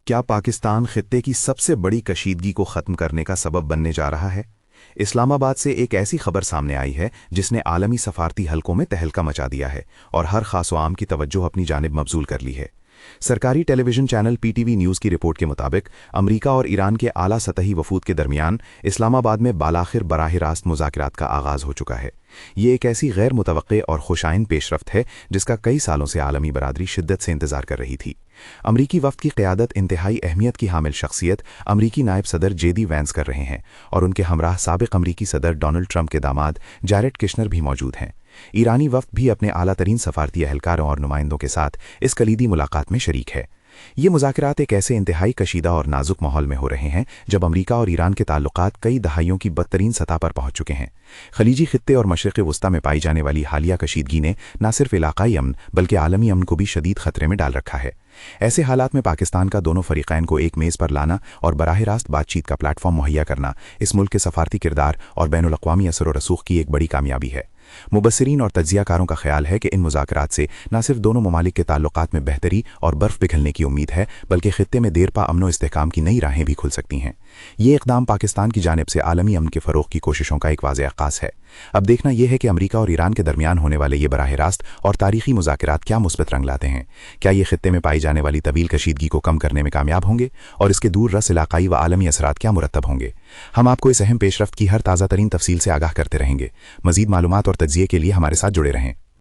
क्या पाकिस्तान खित्ते की सबसे बड़ी कशीदगी को ख़त्म करने का सबब बनने जा रहा है? इस्लामाबाद से एक ऐसी खबर सामने आई है जिसने आलमी सफारती हलकों में तहलका मचा दिया है और हर खास व आम की तवज्जो अपनी जानिब मबजूल कर ली है। सरकारी टेलीविजन चैनल पीटीवी न्यूज़ की रिपोर्ट के मुताबिक अमरीका और ईरान के आला सतही वफूद के दरमियान इस्लामाबाद में बालाखिर बराह रास्त मुज़ाकरात का आगाज़ हो चुका है। ये एक ऐसी गैर मुतवक्के और खुशाइन पेशरफ्त है जिसका कई सालों से आलमी बरादरी शिद्दत से इंतजार कर रही थी। अमरीकी वफ़द की क़यादत इंतहाई अहमियत की हामिल शख्सियत अमरीकी नायब सदर जेडी वैंस कर रहे हैं और उनके हमराह साबिक़ अमरीकी सदर डोनाल्ड ट्रंप के दामाद जैरेड किश्नर भी मौजूद हैं। ईरानी वफ़द भी अपने आला तरीन सफारती अहलकारों और नुमाइंदों के साथ इस कलीदी मुलाकात में शरीक है। ये मुज़ाकरात एक ऐसे इंतहाई कशीदा और नाजुक माहौल में हो रहे हैं जब अमरीका और ईरान के ताल्लुकात कई दहाइयों की बदतरीन सतह पर पहुंच चुके हैं। खलीजी खित्ते और मशरिक़ वस्ता में पाई जाने वाली हालिया कशीदगी ने न सिर्फ इलाकाई अमन बल्कि आलमी अमन को भी शदीद खतरे में डाल रखा है। ऐसे हालात में पाकिस्तान का दोनों फरीक़ैन को एक मेज़ पर लाना और बराह रास्त बातचीत का प्लेटफॉर्म मुहैया करना इस मुल्क के सफारती किरदार और बैनुल अक़वामी असर व रसूख़ की एक बड़ी कामयाबी है। मुबस्सिरीन और तज्ज़ियाकारों का ख्याल है कि इन मुज़ाकरात से न सिर्फ दोनों ममालिक के ताल्लुकात में बेहतरी और बर्फ़ पिघलने की उम्मीद है बल्कि खित्ते में देरपा अमन व इस्तेहकाम की नई राहें भी खुल सकती हैं। ये इक़दाम पाकिस्तान की जानिब से आलमी अमन के फ़रोग़ की कोशिशों का एक वाज़ेह आगाज़ है। अब देखना यह है कि अमरीका और ईरान के दरमियान होने वाले ये बराह रास्त और तारीख़ी मुज़ाकरात क्या मुस्बत रंग लाते हैं। क्या ये खित्ते में पाई जाने वाली तवील कशीदगी को कम करने में कामयाब होंगे और इसके दूर रस इलाकाई व आलमी असरात क्या मुरतब होंगे? हम आपको इस अहम पेशरफ्त की हर ताज़ा तरीन तफसील से आगाह करते रहेंगे। मज़ीद मालूमात और तज्ज़िये के लिए हमारे साथ जुड़े रहें।